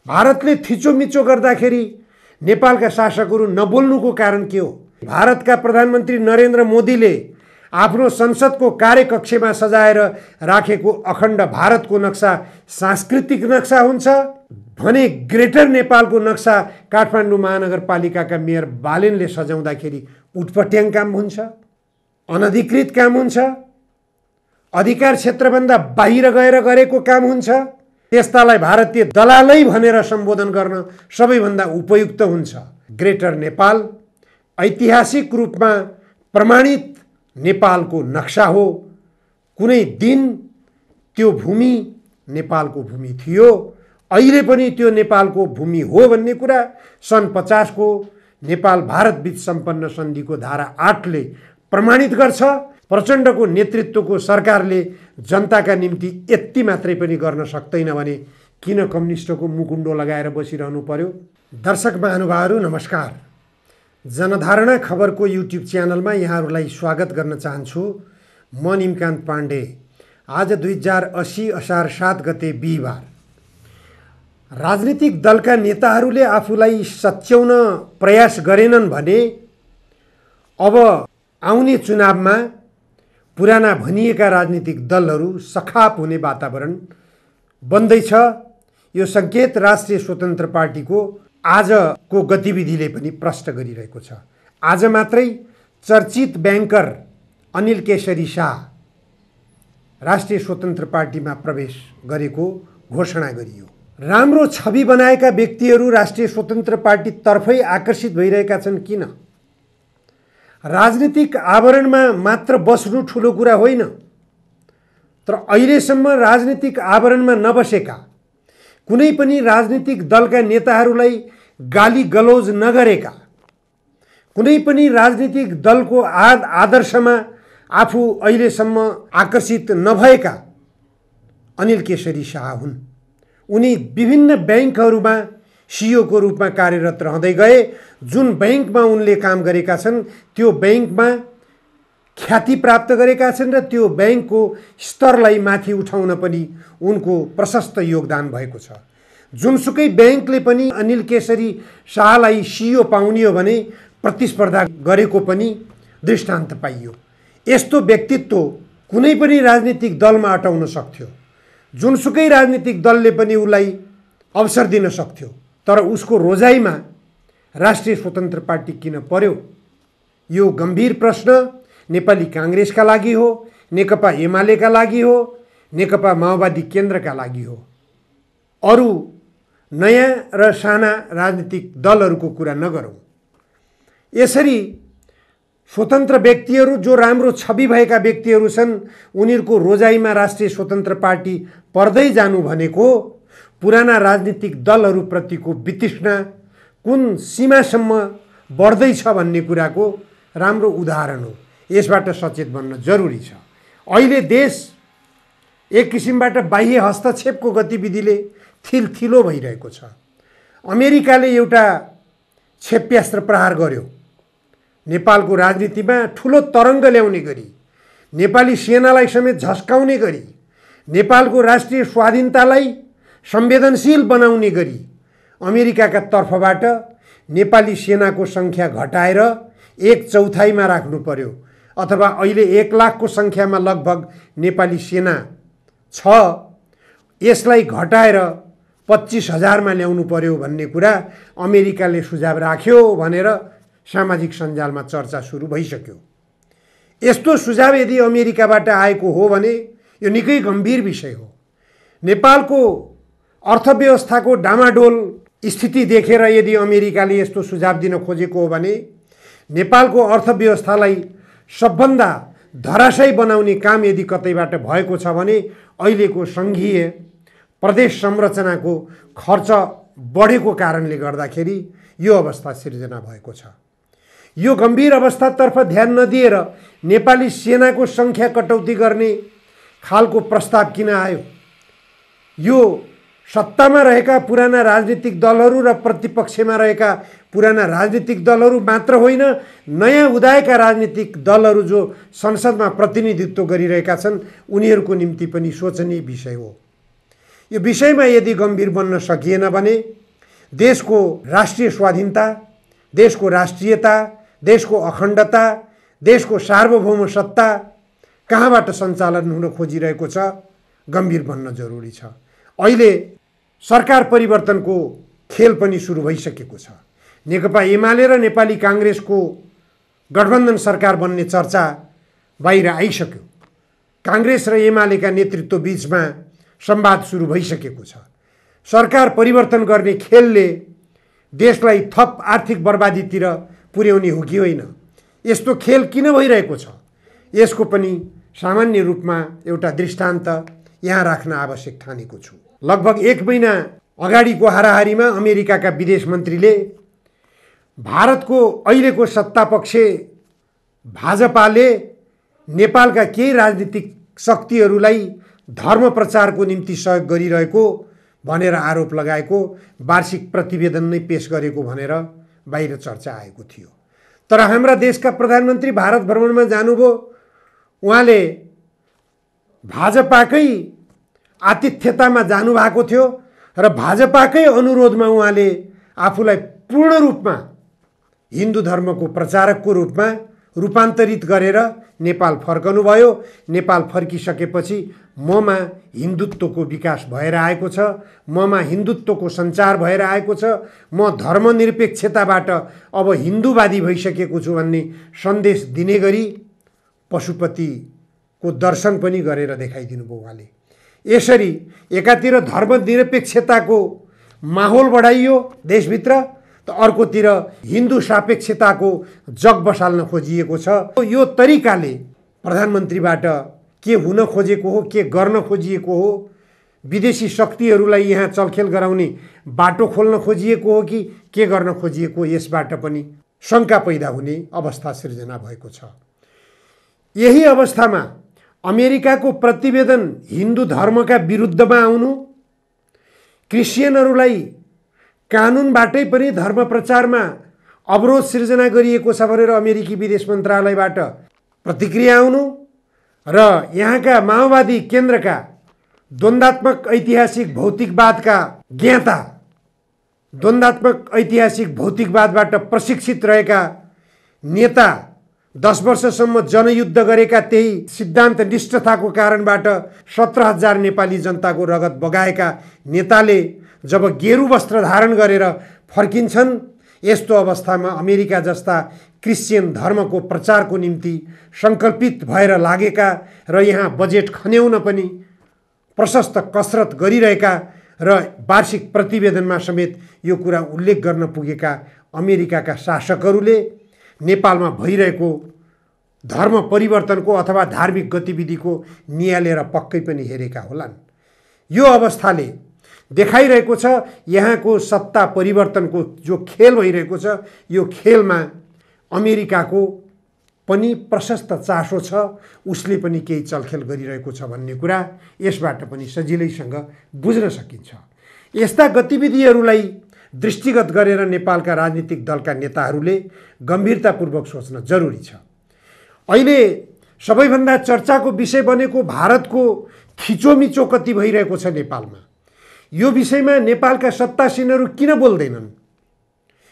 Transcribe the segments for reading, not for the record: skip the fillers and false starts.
भारतले थिचोमिचो गर्दाखेरि नेपालका शासकहरू नबोल्नुको कारण के हो? भारतका प्रधानमन्त्री नरेन्द्र मोदीले आफ्नो संसदको कार्यकक्षमा सजाएर राखेको अखण्ड भारतको नक्सा सांस्कृतिक नक्सा हुन्छ भने ग्रेटर नेपालको नक्सा काठमाडौँ महानगरपालिकाका मेयर बालेनले सजाउँदाखेरि उटपट्याङ काम हुन्छ, अनधिकृत काम हुन्छ, अधिकार क्षेत्रभन्दा बाहिर गएर गरेको काम हुन्छ। त्यस्तालाई भारतीय दलालै भनेर सम्बोधन गर्न सबैभन्दा उपयुक्त हुन्छ। ग्रेटर नेपाल ऐतिहासिक रूपमा प्रमाणित नेपालको नक्सा हो। कुनै दिन त्यो भूमि नेपालको भूमि थियो, अहिले पनि त्यो नेपालको भूमि हो भन्ने कुरा सन् 50 को नेपाल भारत बीच सम्पन्न सन्धिको धारा 8 ले प्रमाणित गर्छ। प्रचण्डको नेतृत्वको सरकारले जनताका निम्ति यति मात्रै पनि गर्न सक्दैन भने किन कम्युनिस्टको मुकुण्डो लगाएर बसिरहनु पर्यो? दर्शक महानुभावहरू नमस्कार। जनधारणा खबरको युट्युब च्यानलमा यहाँहरूलाई स्वागत गर्न चाहन्छु। म निमकान्त पाण्डे। आज 2080 असार 7 गते बिहिबार। राजनीतिक दलका नेताहरूले आफूलाई सच्याउन प्रयास गरेनन् भने अब आउने चुनावमा पुराना भनिएका राजनीतिक दलहरू सखाप हुने वातावरण बन्दैछ। यो सङ्केत राष्ट्रिय स्वतन्त्र पार्टीको आजको गतिविधिले पनि प्रष्ट गरिरहेको छ। आज मात्रै चर्चित ब्याङ्कर अनिल केशरी शाह राष्ट्रिय स्वतन्त्र पार्टीमा प्रवेश गरेको घोषणा गरियो। राम्रो छवि बनाएका व्यक्तिहरू राष्ट्रिय स्वतन्त्र पार्टीतर्फै आकर्षित भइरहेका छन्। किन? राजनीतिक आवरणमा मात्र बस्नु ठुलो कुरा होइन, तर अहिलेसम्म राजनीतिक आवरणमा नबसेका, कुनै पनि राजनीतिक दलका नेताहरूलाई गाली गलौज नगरेका, कुनै पनि राजनीतिक दलको आदर्शमा आफू अहिलेसम्म आकर्षित नभएका अनिल केशरी शाह हुन्। उनी विभिन्न ब्याङ्कहरूमा सिइओको रूपमा कार्यरत रहँदै गए। जुन ब्याङ्कमा उनले काम गरेका छन् त्यो ब्याङ्कमा ख्याति प्राप्त गरेका छन् र त्यो ब्याङ्कको स्तरलाई माथि उठाउन पनि उनको प्रशस्त योगदान भएको छ। जुनसुकै ब्याङ्कले पनि अनिल केशरी शाहलाई सिइओ पाउने हो भने प्रतिस्पर्धा गरेको पनि दृष्टान्त पाइयो। यस्तो व्यक्तित्व कुनै पनि राजनीतिक दलमा अटाउन सक्थ्यो। जुनसुकै राजनीतिक दलले पनि उसलाई अवसर दिन सक्थ्यो। तर उसको रोजाइमा राष्ट्रिय स्वतन्त्र पार्टी किन पर्यो? यो गम्भीर प्रश्न नेपाली काङ्ग्रेसका लागि हो, नेकपा एमालेका लागि हो, नेकपा माओवादी केन्द्रका लागि हो। अरू नयाँ र साना राजनीतिक दलहरूको कुरा नगरौँ। यसरी स्वतन्त्र व्यक्तिहरू जो राम्रो छवि भएका व्यक्तिहरू छन् उनीहरूको रोजाइमा राष्ट्रिय स्वतन्त्र पार्टी पर्दै जानु भनेको पुराना राजनीतिक दलहरूप्रतिको वितृष्णा कुन सीमासम्म बढ्दैछ भन्ने कुराको राम्रो उदाहरण हो। यसबाट सचेत बन्न जरुरी छ। अहिले देश एक किसिमबाट बाह्य हस्तक्षेपको गतिविधिले थिलथिलो भइरहेको छ। अमेरिकाले एउटा क्षेप्यास्त्र प्रहार गर्यो। नेपालको राजनीतिमा ठुलो तरङ्ग ल्याउने गरी, नेपाली सेनालाई समेत झस्काउने गरी, नेपालको राष्ट्रिय स्वाधीनतालाई संवेदनशील बनाउने गरी अमेरिकाका तर्फबाट नेपाली सेनाको सङ्ख्या घटाएर 1/4 राख्नु पर्यो, अथवा अहिले 1 लाखको सङ्ख्यामा लगभग नेपाली सेना छ। यसलाई घटाएर 25,000 ल्याउनु पर्यो भन्ने कुरा अमेरिकाले सुझाव राख्यो भनेर सामाजिक सञ्जालमा चर्चा सुरु भइसक्यो। यस्तो सुझाव यदि अमेरिकाबाट आएको हो भने यो निकै गम्भीर विषय हो। नेपालको अर्थव्यवस्थाको डामाडोल स्थिति देखेर यदि अमेरिकाले यस्तो सुझाव दिन खोजेको हो भने नेपालको अर्थव्यवस्थालाई सबभन्दा धराशयी बनाउने काम यदि कतैबाट भएको छ भने अहिलेको सङ्घीय प्रदेश संरचनाको खर्च बढेको कारणले गर्दाखेरि यो अवस्था सिर्जना भएको छ। यो गम्भीर अवस्थातर्फ ध्यान नदिएर नेपाली सेनाको सङ्ख्या कटौती गर्ने खालको प्रस्ताव किन आयो? यो सत्तामा रहेका पुराना राजनीतिक दलहरू र प्रतिपक्षमा रहेका पुराना राजनीतिक दलहरू मात्र होइन, नयाँ उदाएका राजनीतिक दलहरू जो संसदमा प्रतिनिधित्व गरिरहेका छन् उनीहरूको निम्ति पनि सोचनीय विषय हो। यो विषयमा यदि गम्भीर बन्न सकिएन भने देशको राष्ट्रिय स्वाधीनता, देशको राष्ट्रियता, देशको अखण्डता, देशको सार्वभौम सत्ता कहाँबाट सञ्चालन हुन खोजिरहेको छ, गम्भीर बन्न जरुरी छ। अहिले सरकार परिवर्तनको खेल पनि सुरु भइसकेको छ। नेकपा एमाले र नेपाली कांग्रेसको गठबन्धन सरकार बन्ने चर्चा बाहिर आइसक्यो। कांग्रेस र एमालेका नेतृत्व बीचमा संवाद सुरु भइसकेको छ। सरकार परिवर्तन गर्ने खेलले देशलाई थप आर्थिक बर्बादीतिर पुर्याउने हो कि होइन, यस्तो खेल किन भइरहेको छ, यसको पनि सामान्य रूपमा एउटा दृष्टान्त यहाँ राख्न आवश्यक ठानेको छु। लगभग 1 महिना अगाडिको हाराहारीमा अमेरिकाका विदेश मन्त्रीले भारतको अहिलेको सत्तापक्ष भाजपाले नेपालका केही राजनीतिक शक्तिहरूलाई धर्म प्रचारको निम्ति सहयोग गरिरहेको भनेर आरोप लगाएको वार्षिक प्रतिवेदन नै पेश गरेको भनेर बाहिर चर्चा आएको थियो। तर हाम्रा देशका प्रधानमन्त्री भारत भ्रमणमा जानुभयो। उहाँले भाजपाकै आतिथ्यतामा जानुभएको थियो र भाजपाकै अनुरोधमा उहाँले आफूलाई पूर्ण रूपमा हिन्दू धर्मको प्रचारकको रूपमा रूपान्तरित गरेर नेपाल फर्कनुभयो। नेपाल फर्किसकेपछि ममा हिन्दुत्वको विकास भएर आएको छ, ममा हिन्दुत्वको सञ्चार भएर आएको छ, म धर्मनिरपेक्षताबाट अब हिन्दूवादी भइसकेको छु भन्ने सन्देश दिने गरी पशुपतिको दर्शन पनि गरेर देखाइदिनु भयो उहाँले। यसरी एकातिर धर्मनिरपेक्षताको माहौल बढाइयो देशभित्र, त अर्कोतिर हिन्दू सापेक्षताको जग बसाल्न खोजिएको छ। यो तरिकाले प्रधानमन्त्रीबाट के हुन खोजेको हो, के गर्न खोजिएको हो, विदेशी शक्तिहरूलाई यहाँ चलखेल गराउने बाटो खोल्न खोजिएको हो कि के गर्न खोजिएको हो, यसबाट पनि शङ्का पैदा हुने अवस्था सिर्जना भएको छ। यही अवस्थामा अमेरिकाको प्रतिवेदन हिन्दू धर्मका विरुद्धमा आउनु, क्रिस्चियनहरूलाई कानुनबाटै पनि धर्म प्रचारमा अवरोध सिर्जना गरिएको छ भनेर अमेरिकी विदेश मन्त्रालयबाट प्रतिक्रिया आउनु र यहाँका माओवादी केन्द्रका द्वन्द्वात्मक ऐतिहासिक भौतिकवादका ज्ञाता, द्वन्द्वात्मक ऐतिहासिक भौतिकवादबाट प्रशिक्षित रहेका नेता, 10 वर्षसम्म जनयुद्ध गरेका, त्यही सिद्धान्त निष्ठताको कारणबाट 17,000 नेपाली जनताको रगत बगाएका नेताले जब गेरु वस्त्र धारण गरेर फर्किन्छन्, यस्तो अवस्थामा अमेरिका जस्ता क्रिस्चियन धर्मको प्रचारको निम्ति सङ्कल्पित भएर लागेका र यहाँ बजेट खन्याउन पनि प्रशस्त कसरत गरिरहेका र वार्षिक प्रतिवेदनमा समेत यो कुरा उल्लेख गर्न पुगेका अमेरिकाका शासकहरूले नेपालमा भइरहेको धर्म परिवर्तनको अथवा धार्मिक गतिविधिको नियालेर पक्कै पनि हेरेका होलान्। यो अवस्थाले देखाइरहेको छ यहाँको सत्ता परिवर्तनको जो खेल भइरहेको छ, यो खेलमा अमेरिकाको पनि प्रशस्त चासो छ, उसले पनि केही चलखेल गरिरहेको छ भन्ने कुरा यसबाट पनि सजिलैसँग बुझ्न सकिन्छ। यस्ता गतिविधिहरूलाई दृष्टिगत गरेर नेपालका राजनीतिक दलका नेताहरूले गम्भीरतापूर्वक सोच्न जरुरी छ। अहिले सबैभन्दा चर्चाको विषय बनेको भारतको खिचोमिचो कति भइरहेको छ नेपालमा, यो विषयमा नेपालका सत्तासीनहरू किन बोल्दैनन्?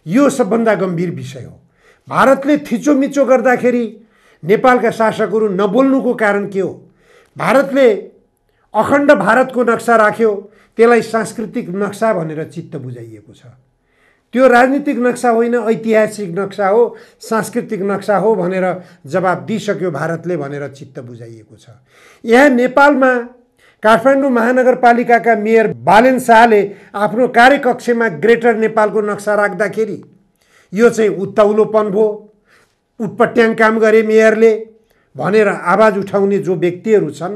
यो सबभन्दा गम्भीर विषय हो। भारतले थिचोमिचो गर्दाखेरि नेपालका शासकहरू नबोल्नुको कारण के हो? भारतले अखण्ड भारतको नक्सा राख्यो, त्यसलाई सांस्कृतिक नक्सा भनेर चित्त बुझाइएको छ। त्यो राजनीतिक नक्सा होइन, ऐतिहासिक नक्सा हो, सांस्कृतिक नक्सा हो भनेर जवाब दिइसक्यो भारतले भनेर चित्त बुझाइएको छ। यहाँ नेपालमा काठमाडौँ महानगरपालिकाका मेयर बालेन शाहले आफ्नो कार्यकक्षमा ग्रेटर नेपालको नक्सा राख्दाखेरि यो चाहिँ उत्ताउलोपन भयो, उटपट्याङ काम गरे मेयरले भनेर आवाज उठाउने जो व्यक्तिहरू छन्,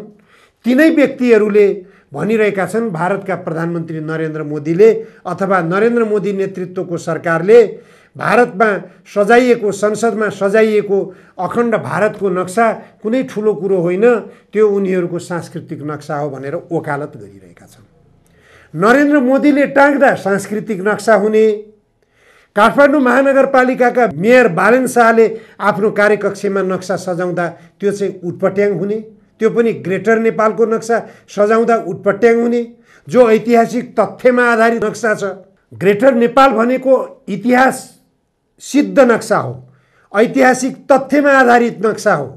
तिनै व्यक्तिहरूले भनिरहेका छन् भारतका प्रधानमन्त्री नरेन्द्र मोदीले अथवा नरेन्द्र मोदी नेतृत्वको सरकारले भारतमा सजाइएको, संसदमा सजाइएको अखण्ड भारतको नक्सा कुनै ठुलो कुरो होइन, त्यो उनीहरूको सांस्कृतिक नक्सा हो भनेर वकालत गरिरहेका छन्। नरेन्द्र मोदीले टाँग्दा सांस्कृतिक नक्सा हुने, काठमाडौँ महानगरपालिकाका मेयर बालेन शाहले आफ्नो कार्यकक्षमा नक्सा सजाउँदा त्यो चाहिँ उटपट्याङ हुने, त्यो पनि ग्रेटर नेपालको नक्सा सजाउँदा उटपट्याङ हुने जो ऐतिहासिक तथ्यमा आधारित नक्सा छ। ग्रेटर नेपाल भनेको इतिहास सिद्ध नक्सा हो, ऐतिहासिक तथ्यमा आधारित नक्सा हो।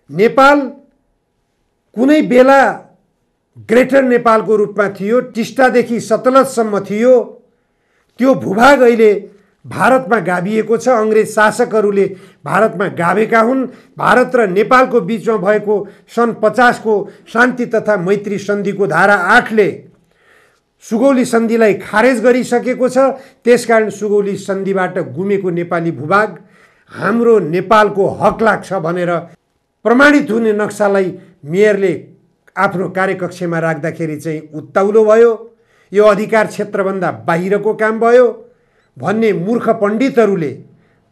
नेपाल कुनै बेला ग्रेटर नेपालको रूपमा थियो, टिस्टादेखि सतलजसम्म थियो। त्यो भूभाग अहिले भारतमा गाभिएको छ। अंग्रेज शासकहरूले भारतमा गाभेका हुन्। भारत र नेपालको बीचमा भएको सन् 50 को शान्ति तथा मैत्री सन्धिको धारा 8 ले सुगौली सन्धिलाई खारेज गरिसकेको छ। त्यसकारण सुगौली सन्धिबाट गुमेको नेपाली भूभाग हाम्रो नेपालको हक लाग्छ भनेर प्रमाणित हुने नक्सालाई मेयरले आफ्नो कार्यकक्षमा राख्दाखेरि चाहिँ उत्ताउलो भयो। यो अधिकार क्षेत्रभन्दा बाहिरको काम भयो भन्ने मूर्ख पण्डितहरूले,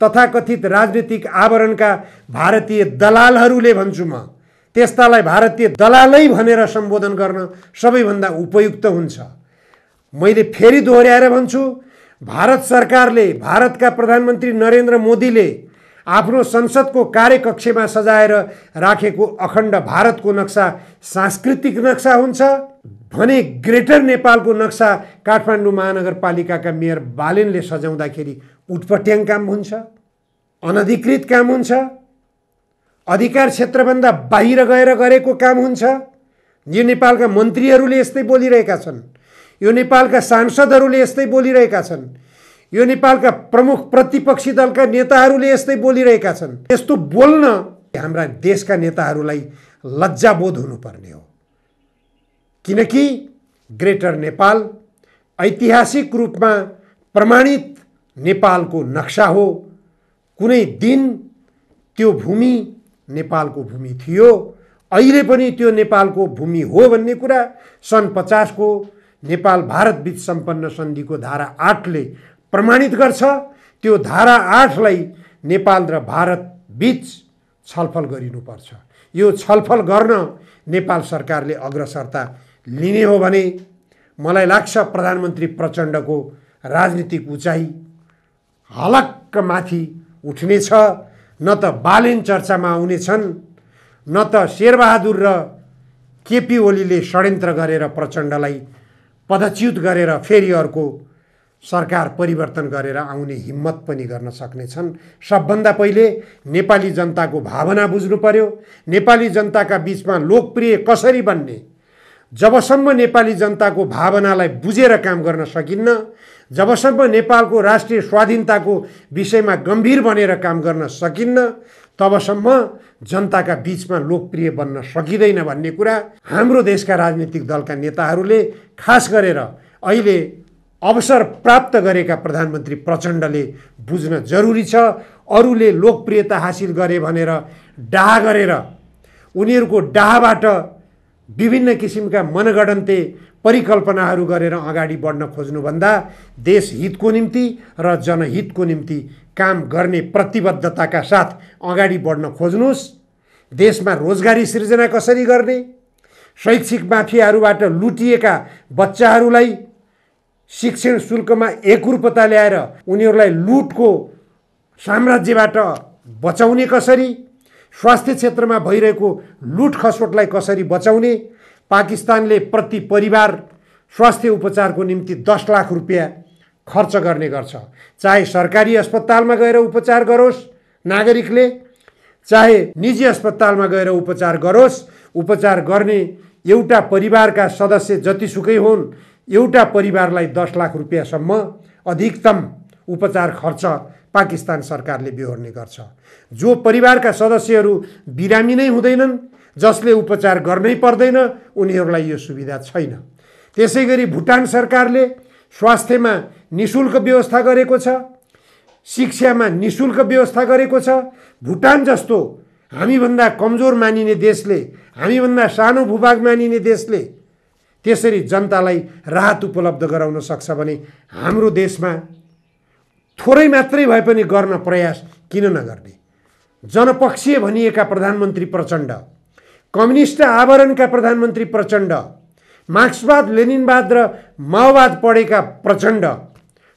तथाकथित राजनीतिक आवरणका भारतीय दलालहरूले, भन्छु म त्यस्तालाई भारतीय दलालै भनेर सम्बोधन गर्न सबैभन्दा उपयुक्त हुन्छ। मैले फेरि दोहोर्याएर भन्छु, भारत सरकारले, भारतका प्रधानमन्त्री नरेन्द्र मोदीले आफ्नो संसदको कार्यकक्षमा सजाएर राखेको अखण्ड भारतको नक्सा सांस्कृतिक नक्सा हुन्छ भने ग्रेटर नेपालको नक्सा काठमाडौँ महानगरपालिकाका मेयर बालेनले सजाउँदाखेरि उटपट्याङ काम हुन्छ, अनधिकृत काम हुन्छ, अधिकार क्षेत्रभन्दा बाहिर गएर गरेको काम हुन्छ। यो नेपालका मन्त्रीहरूले यस्तै बोलिरहेका छन्, यो नेपालका सांसदहरूले यस्तै बोलिरहेका छन्, यो नेपालका प्रमुख प्रतिपक्षी दलका नेताहरूले यस्तै बोलिरहेका छन्। यस्तो बोल्न हाम्रा देशका नेताहरूलाई लज्जाबोध हुनुपर्ने हो, किनकि ग्रेटर नेपाल ऐतिहासिक रूपमा प्रमाणित नेपालको नक्सा हो। कुनै दिन त्यो भूमि नेपालको भूमि थियो, अहिले पनि त्यो नेपालको भूमि हो भन्ने कुरा सन् 50 को नेपाल भारत बीच सम्पन्न सन्धिको धारा 8 ले प्रमाणित गर्छ। त्यो धारा 8 लाई नेपाल र भारत बीच छलफल गरिनुपर्छ। यो छलफल गर्न नेपाल सरकारले अग्रसरता लिने हो भने मलाई लाग्छ प्रधानमन्त्री प्रचण्डको राजनीतिक उचाइ हलक्क माथि उठ्नेछ। न त बालेन चर्चामा आउनेछन्, न त शेरबहादुर र केपी ओलीले षड्यन्त्र गरेर प्रचण्डलाई पदच्युत गरेर फेरि अर्को सरकार परिवर्तन गरेर आउने हिम्मत पनि गर्न सक्नेछन्। सबभन्दा पहिले नेपाली जनताको भावना बुझ्नु पर्यो। नेपाली जनताका बीचमा लोकप्रिय कसरी बन्ने, जबसम्म नेपाली जनताको भावनालाई बुझेर काम गर्न सकिन्न, जबसम्म नेपालको राष्ट्रिय स्वाधीनताको विषयमा गम्भीर बनेर काम गर्न सकिन्न, तबसम्म जनताका बीचमा लोकप्रिय बन्न सकिँदैन भन्ने कुरा हाम्रो देशका राजनीतिक दलका नेताहरूले, खास गरेर अहिले अवसर प्राप्त गरेका प्रधानमन्त्री प्रचण्डले बुझ्न जरुरी छ। अरूले लोकप्रियता हासिल गरे भनेर डाहा गरेर उनीहरूको डाहाबाट विभिन्न किसिमका मनगढन्ते परिकल्पनाहरू गरेर अगाडि बढ्न खोज्नुभन्दा देश हितको निम्ति र जनहितको निम्ति काम गर्ने प्रतिबद्धताका साथ अगाडि बढ्न खोज्नुहोस्। देशमा रोजगारी सृजना कसरी गर्ने, शैक्षिक माफियाहरूबाट लुटिएका बच्चाहरूलाई शिक्षण शुल्कमा एकरूपता ल्याएर उनीहरूलाई लुटको साम्राज्यबाट बचाउने कसरी, स्वास्थ्य क्षेत्रमा भइरहेको लुट खसोटलाई कसरी बचाउने। पाकिस्तानले प्रति परिवार स्वास्थ्य उपचारको निम्ति 10 लाख रुपियाँ खर्च गर्ने गर्छ। चाहे सरकारी अस्पतालमा गएर उपचार गरोस् नागरिकले, चाहे निजी अस्पतालमा गएर उपचार गरोस्, उपचार गर्ने एउटा परिवारका सदस्य जतिसुकै हुन्, एउटा परिवारलाई 10 लाख रुपियाँसम्म अधिकतम उपचार खर्च पाकिस्तान सरकारले बेहोर्ने गर्छ। जो परिवारका सदस्यहरू बिरामी नै हुँदैनन्, जसले उपचार गर्नै पर्दैन, उनीहरूलाई यो सुविधा छैन। त्यसैगरी भुटान सरकारले स्वास्थ्यमा निशुल्क व्यवस्था गरेको छ, शिक्षामा निशुल्क व्यवस्था गरेको छ। भुटान जस्तो हामीभन्दा कमजोर मानिने देशले, हामीभन्दा सानो भूभाग मानिने देशले त्यसरी जनतालाई राहत उपलब्ध गराउन सक्छ भने हाम्रो देशमा थोरै मात्रै भए पनि गर्न प्रयास किन नगर्ने। जनपक्षीय भनिएका प्रधानमन्त्री प्रचण्ड, कम्युनिस्ट आवरणका प्रधानमन्त्री प्रचण्ड, मार्क्सवाद लेनिनवाद र माओवाद पढेका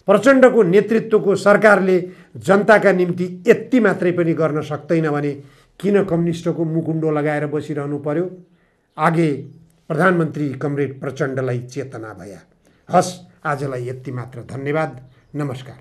प्रचण्डको नेतृत्वको सरकारले जनताका निम्ति यति मात्रै पनि गर्न सक्दैन भने किन कम्युनिस्टको मुकुण्डो लगाएर बसिरहनु पर्यो। आगे प्रधानमन्त्री कमरेड प्रचण्डलाई चेतना भया। हस्, आजलाई यति मात्र। धन्यवाद। नमस्कार।